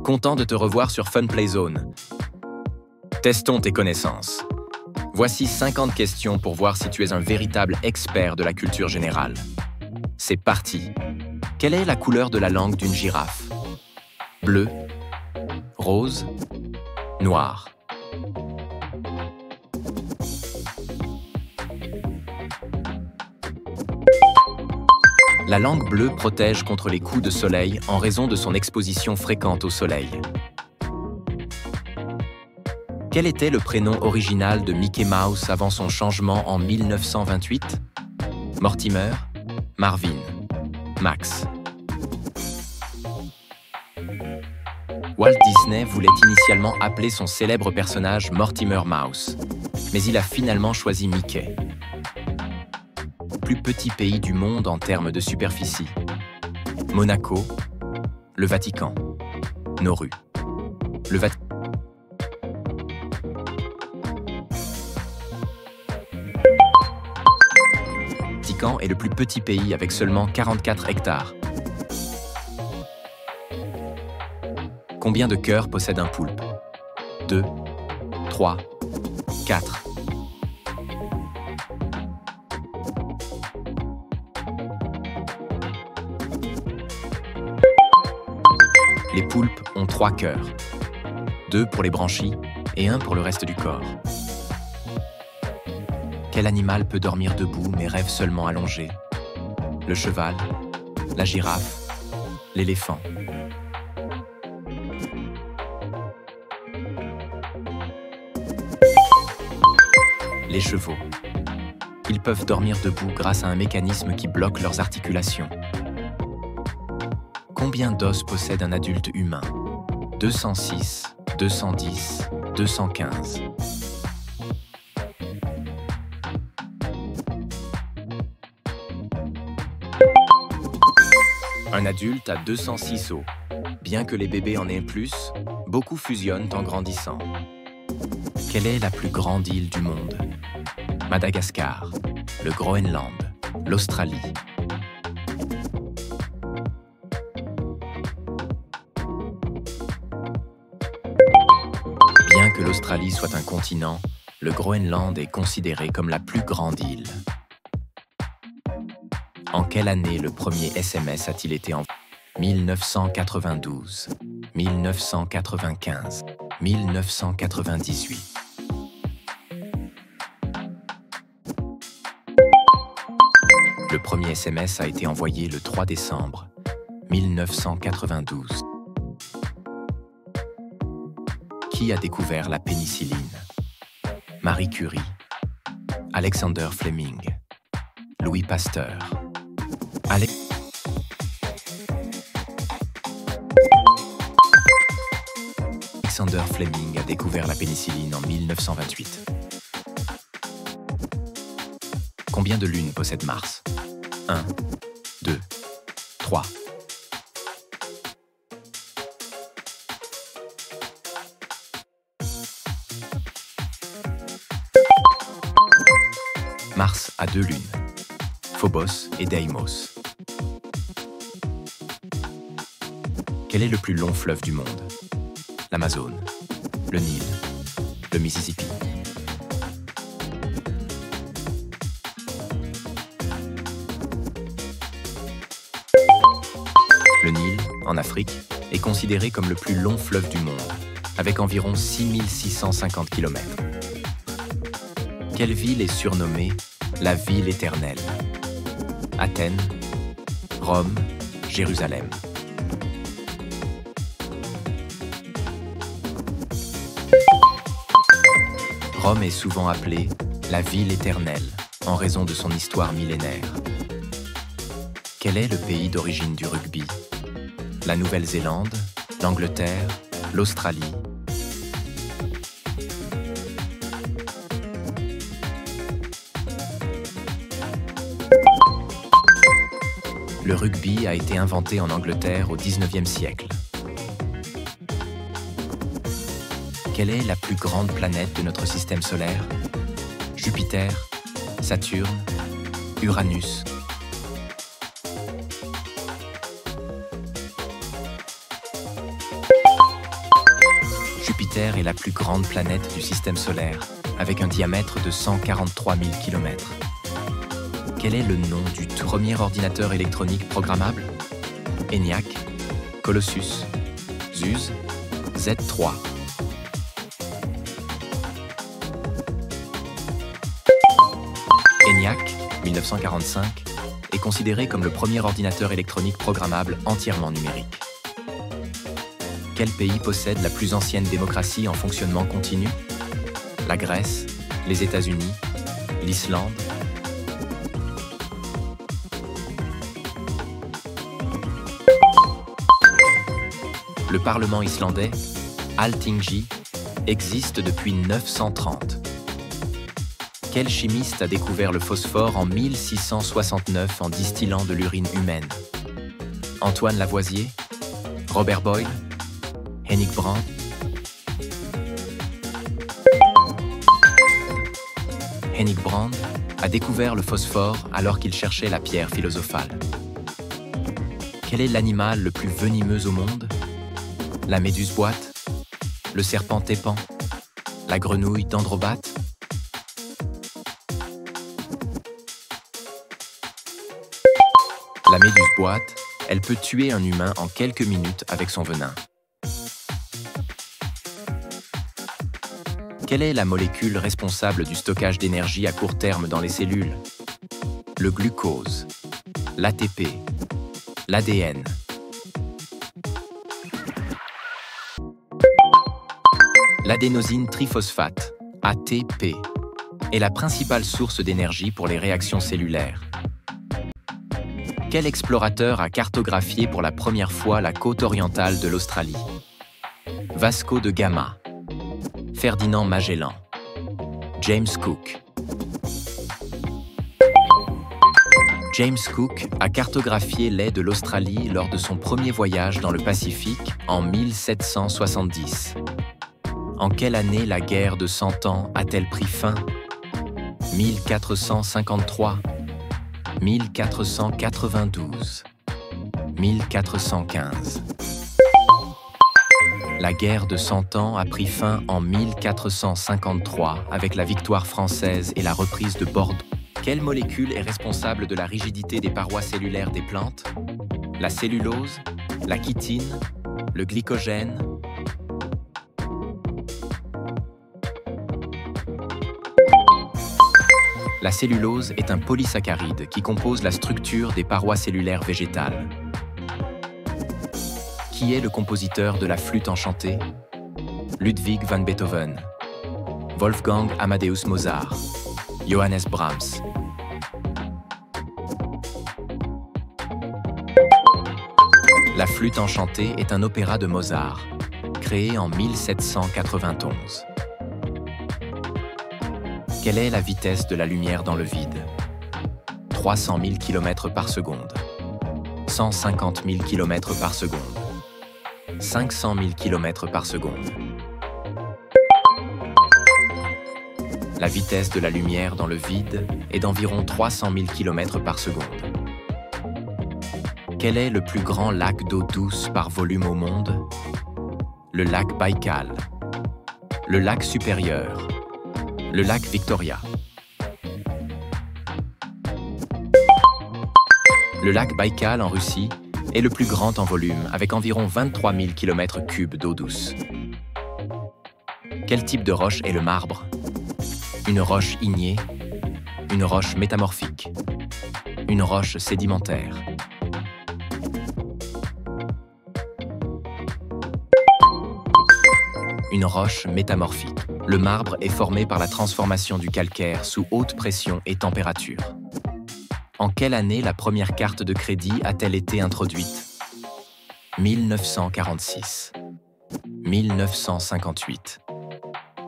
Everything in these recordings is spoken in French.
Content de te revoir sur Fun Play Zone. Testons tes connaissances. Voici 50 questions pour voir si tu es un véritable expert de la culture générale. C'est parti. Quelle est la couleur de la langue d'une girafe? Bleu, rose, noir. La langue bleue protège contre les coups de soleil en raison de son exposition fréquente au soleil. Quel était le prénom original de Mickey Mouse avant son changement en 1928? Mortimer, Marvin, Max. Walt Disney voulait initialement appeler son célèbre personnage Mortimer Mouse, mais il a finalement choisi Mickey. Plus petit pays du monde en termes de superficie. Monaco, le Vatican, Nauru. Le Vatican est le plus petit pays avec seulement 44 hectares. Combien de cœurs possède un poulpe? 2, 3, 4. Les poulpes ont 3 cœurs, 2 pour les branchies et 1 pour le reste du corps. Quel animal peut dormir debout mais rêve seulement allongé? Le cheval, la girafe, l'éléphant. Les chevaux. Ils peuvent dormir debout grâce à un mécanisme qui bloque leurs articulations. Combien d'os possède un adulte humain? 206, 210, 215. Un adulte a 206 os. Bien que les bébés en aient plus, beaucoup fusionnent en grandissant. Quelle est la plus grande île du monde? Madagascar, le Groenland, l'Australie. Bien que l'Australie soit un continent, le Groenland est considéré comme la plus grande île. En quelle année le premier SMS a-t-il été envoyé? 1992, 1995, 1998. Le premier SMS a été envoyé le 3 décembre 1992. Qui a découvert la pénicilline? Marie Curie, Alexander Fleming, Louis Pasteur. Alexander Fleming a découvert la pénicilline en 1928. Combien de lunes possède Mars? 1, 2, 3. Mars a 2 lunes, Phobos et Deimos. Quel est le plus long fleuve du monde? L'Amazone, le Nil, le Mississippi. Le Nil, en Afrique, est considéré comme le plus long fleuve du monde, avec environ 6650 km. Quelle ville est surnommée la ville éternelle? Athènes, Rome, Jérusalem. Rome est souvent appelée la ville éternelle en raison de son histoire millénaire. Quel est le pays d'origine du rugby? La Nouvelle-Zélande, l'Angleterre, l'Australie. Le rugby a été inventé en Angleterre au XIXe siècle. Quelle est la plus grande planète de notre système solaire? Jupiter, Saturne, Uranus. Jupiter est la plus grande planète du système solaire, avec un diamètre de 143 000 km. Quel est le nom du premier ordinateur électronique programmable? ENIAC, Colossus, Zuse, Z3. ENIAC, 1945, est considéré comme le premier ordinateur électronique programmable entièrement numérique. Quel pays possède la plus ancienne démocratie en fonctionnement continu? La Grèce, les États-Unis, l'Islande. Le Parlement islandais, Alþingi, existe depuis 930. Quel chimiste a découvert le phosphore en 1669 en distillant de l'urine humaine? Antoine Lavoisier, Robert Boyle, Henrik Brandt. Henrik Brandt a découvert le phosphore alors qu'il cherchait la pierre philosophale. Quel est l'animal le plus venimeux au monde? La méduse boîte, le serpent tépan, la grenouille dendrobate. La méduse boîte, elle peut tuer un humain en quelques minutes avec son venin. Quelle est la molécule responsable du stockage d'énergie à court terme dans les cellules? Le glucose, l'ATP, l'ADN. L'adénosine triphosphate, ATP, est la principale source d'énergie pour les réactions cellulaires. Quel explorateur a cartographié pour la première fois la côte orientale de l'Australie? Vasco de Gama, Ferdinand Magellan, James Cook. James Cook a cartographié l'est de l'Australie lors de son premier voyage dans le Pacifique en 1770. En quelle année la guerre de 100 ans a-t-elle pris fin? 1453, 1492, 1415. La guerre de 100 ans a pris fin en 1453 avec la victoire française et la reprise de Bordeaux. Quelle molécule est responsable de la rigidité des parois cellulaires des plantes? La cellulose, la chitine, le glycogène. La cellulose est un polysaccharide qui compose la structure des parois cellulaires végétales. Qui est le compositeur de la flûte enchantée? Ludwig van Beethoven, Wolfgang Amadeus Mozart, Johannes Brahms. La flûte enchantée est un opéra de Mozart, créé en 1791. Quelle est la vitesse de la lumière dans le vide? 300 000 km par seconde, 150 000 km par seconde, 500 000 km par seconde. La vitesse de la lumière dans le vide est d'environ 300 000 km par seconde. Quel est le plus grand lac d'eau douce par volume au monde? Le lac Baïkal, le lac supérieur, le lac Victoria. Le lac Baïkal en Russie est le plus grand en volume, avec environ 23 000 km3 d'eau douce. Quel type de roche est le marbre? Une roche ignée, une roche métamorphique, une roche sédimentaire. Une roche métamorphique. Le marbre est formé par la transformation du calcaire sous haute pression et température. En quelle année la première carte de crédit a-t-elle été introduite? 1946, 1958,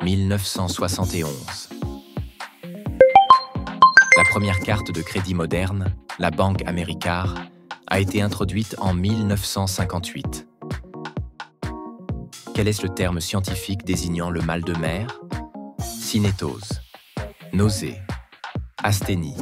1971. La première carte de crédit moderne, la Banque Américar, a été introduite en 1958. Quel est le terme scientifique désignant le mal de mer? Cinétose, nausée, asthénie.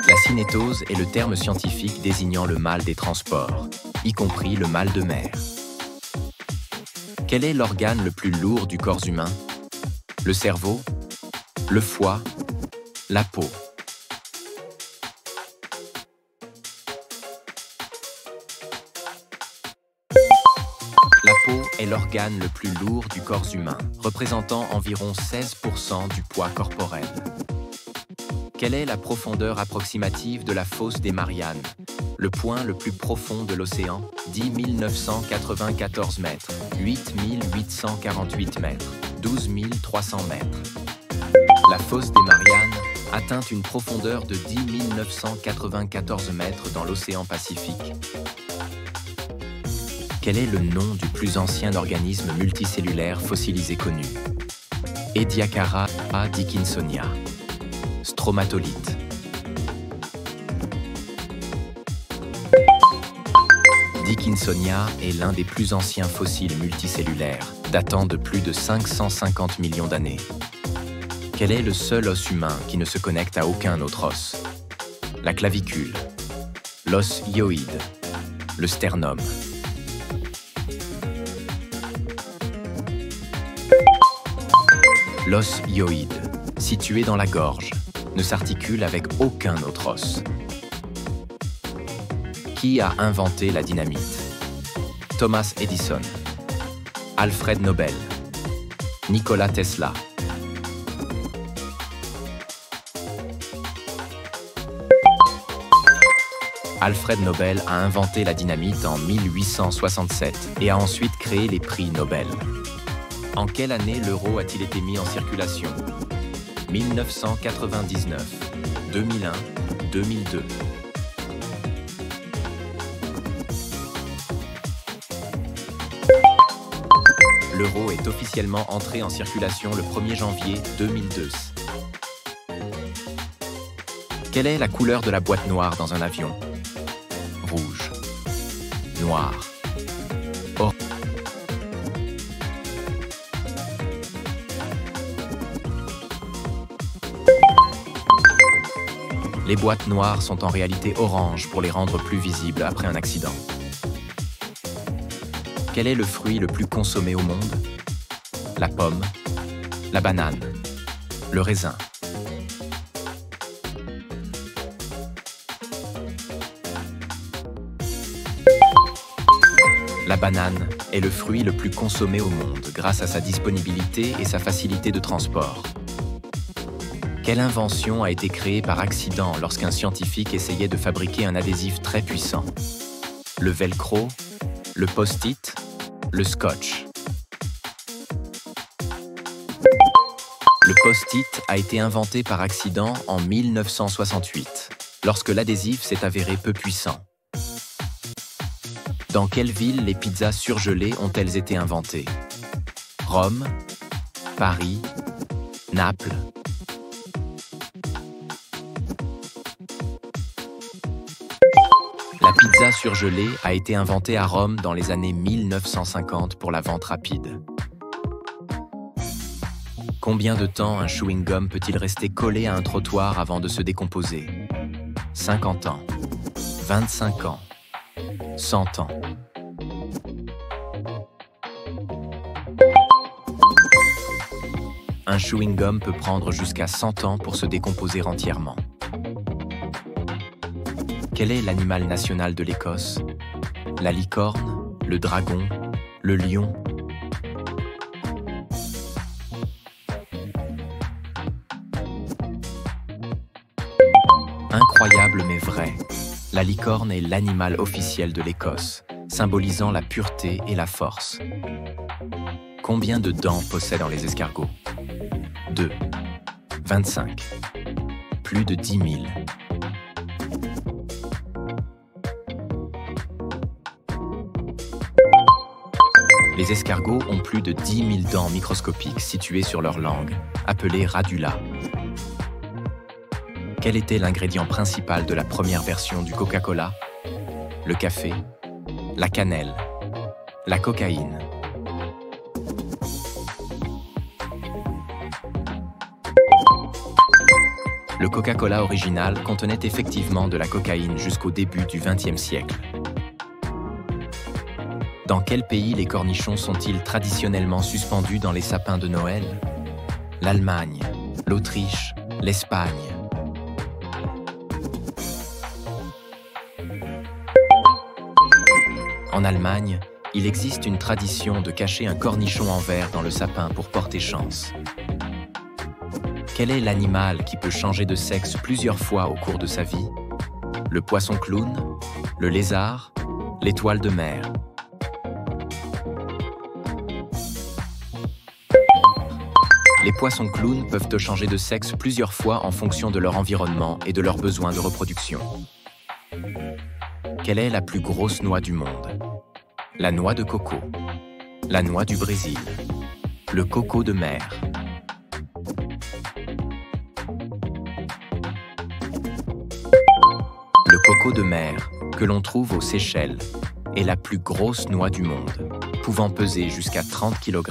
La kinétose est le terme scientifique désignant le mal des transports, y compris le mal de mer. Quel est l'organe le plus lourd du corps humain? Le cerveau? Le foie? La peau? La peau est l'organe le plus lourd du corps humain, représentant environ 16% du poids corporel. Quelle est la profondeur approximative de la fosse des Mariannes, le point le plus profond de l'océan? 10 994 mètres, 8 848 mètres, 12 300 mètres. La fosse des Mariannes atteint une profondeur de 10 994 mètres dans l'océan Pacifique. Quel est le nom du plus ancien organisme multicellulaire fossilisé connu? Ediacara dickinsonia. Stromatolite. Dickinsonia est l'un des plus anciens fossiles multicellulaires, datant de plus de 550 millions d'années. Quel est le seul os humain qui ne se connecte à aucun autre os? La clavicule, l'os hyoïde, le sternum. L'os hyoïde, situé dans la gorge, ne s'articule avec aucun autre os. Qui a inventé la dynamite? Thomas Edison, Alfred Nobel, Nikola Tesla. Alfred Nobel a inventé la dynamite en 1867 et a ensuite créé les prix Nobel. En quelle année l'euro a-t-il été mis en circulation? 1999, 2001, 2002. L'euro est officiellement entré en circulation le 1er janvier 2002. Quelle est la couleur de la boîte noire dans un avion? Rouge, noir, orange. Les boîtes noires sont en réalité oranges pour les rendre plus visibles après un accident. Quel est le fruit le plus consommé au monde? La pomme, la banane, le raisin. La banane est le fruit le plus consommé au monde grâce à sa disponibilité et sa facilité de transport. Quelle invention a été créée par accident lorsqu'un scientifique essayait de fabriquer un adhésif très puissant? Le velcro, le post-it, le scotch. Le post-it a été inventé par accident en 1968, lorsque l'adhésif s'est avéré peu puissant. Dans quelle ville les pizzas surgelées ont-elles été inventées? Rome, Paris, Naples. La pizza surgelée a été inventée à Rome dans les années 1950 pour la vente rapide. Combien de temps un chewing-gum peut-il rester collé à un trottoir avant de se décomposer? 50 ans, 25 ans, 100 ans. Un chewing-gum peut prendre jusqu'à 100 ans pour se décomposer entièrement. Quel est l'animal national de l'Écosse? La licorne, le dragon, le lion. Incroyable mais vrai, la licorne est l'animal officiel de l'Écosse, symbolisant la pureté et la force. Combien de dents possèdent les escargots? 2, 25, plus de 10 000. Les escargots ont plus de 10 000 dents microscopiques situées sur leur langue, appelées radula. Quel était l'ingrédient principal de la première version du Coca-Cola? Le café, la cannelle, la cocaïne. Le Coca-Cola original contenait effectivement de la cocaïne jusqu'au début du XXe siècle. Dans quel pays les cornichons sont-ils traditionnellement suspendus dans les sapins de Noël? L'Allemagne, l'Autriche, l'Espagne. En Allemagne, il existe une tradition de cacher un cornichon en verre dans le sapin pour porter chance. Quel est l'animal qui peut changer de sexe plusieurs fois au cours de sa vie? Le poisson clown, le lézard, l'étoile de mer. Les poissons clowns peuvent changer de sexe plusieurs fois en fonction de leur environnement et de leurs besoins de reproduction. Quelle est la plus grosse noix du monde? La noix de coco, la noix du Brésil, le coco de mer. Le coco de mer, que l'on trouve aux Seychelles, est la plus grosse noix du monde, pouvant peser jusqu'à 30 kg.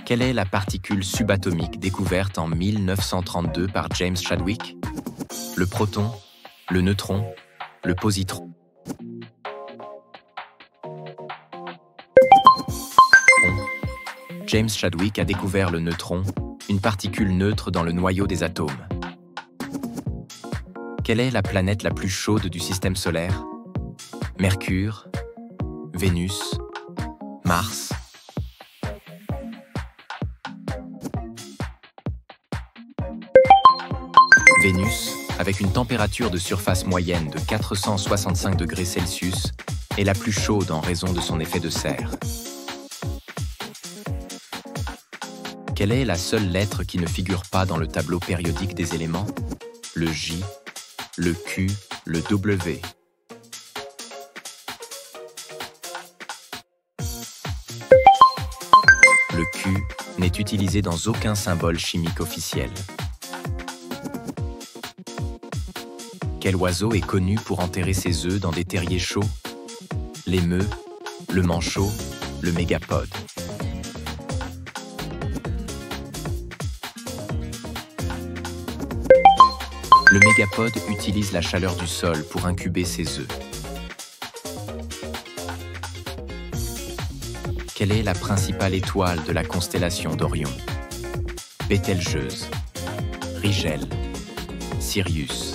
Quelle est la particule subatomique découverte en 1932 par James Chadwick? Le proton, le neutron, le positron. James Chadwick a découvert le neutron, une particule neutre dans le noyau des atomes. Quelle est la planète la plus chaude du système solaire? Mercure, Vénus, Mars. Vénus, avec une température de surface moyenne de 465 degrés Celsius, est la plus chaude en raison de son effet de serre. Quelle est la seule lettre qui ne figure pas dans le tableau périodique des éléments? Le J, le Q, le W. Le Q n'est utilisé dans aucun symbole chimique officiel. Quel oiseau est connu pour enterrer ses œufs dans des terriers chauds? L'émeu, le manchot, le mégapode. Le mégapode utilise la chaleur du sol pour incuber ses œufs. Quelle est la principale étoile de la constellation d'Orion? Bételgeuse, Rigel, Sirius.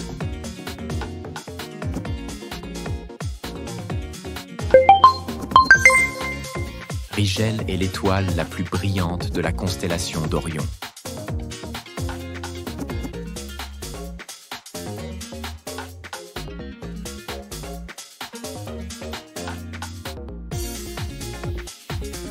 Rigel est l'étoile la plus brillante de la constellation d'Orion.